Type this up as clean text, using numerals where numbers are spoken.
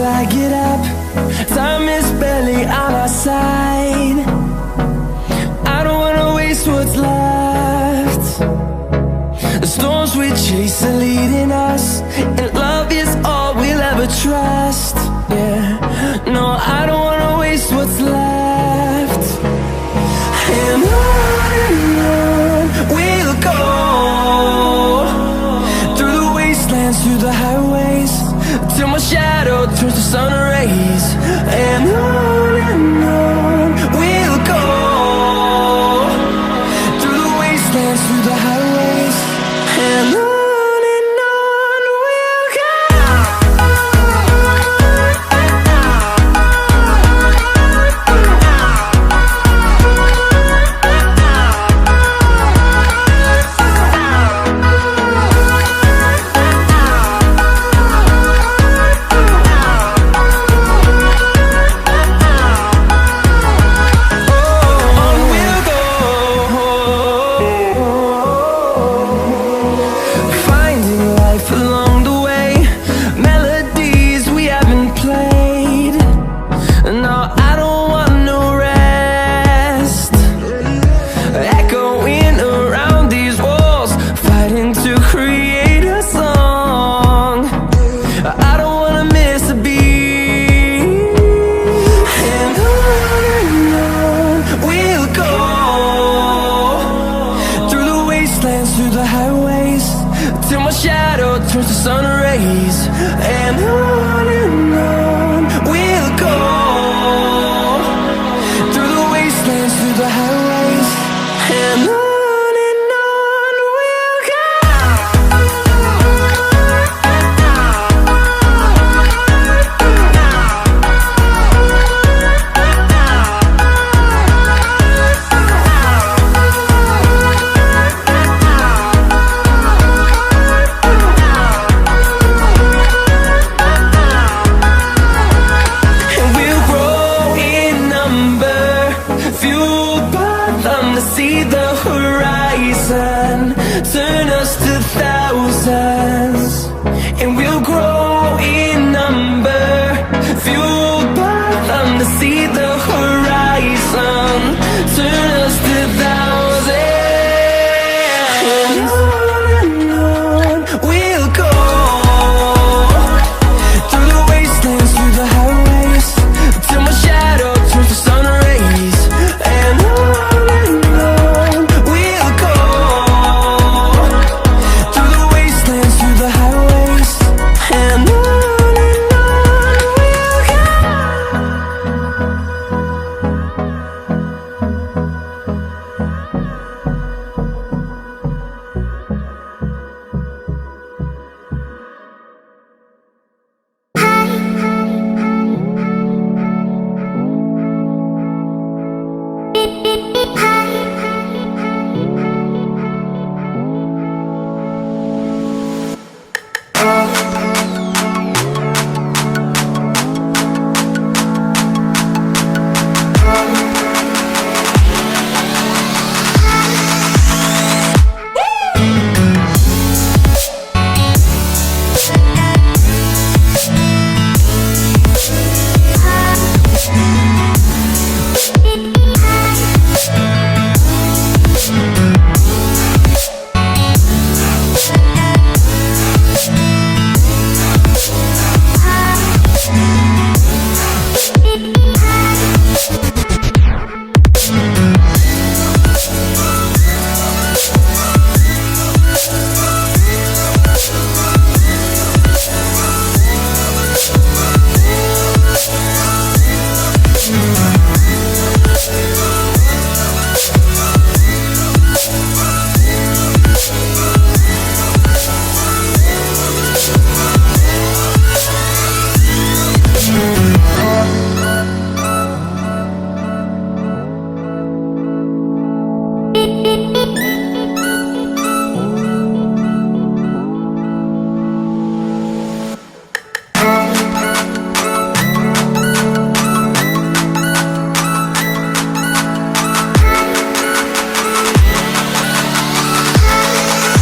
I get up. Time is barely on our side. I don't wanna waste what's left. The storms we chase are leading us, and love is all we'll ever trust. Yeah, no, I don't wanna waste what's left. And on we'll go, through the wastelands, through the highways, till my shadow turns to sun rays. And on we'll go, through the wastelands, through the highways, and on we'll go. Through the highways, till my shadow turns to sun rays. And on we'll go, through the wastelands, through the highways, and on we'll go. See the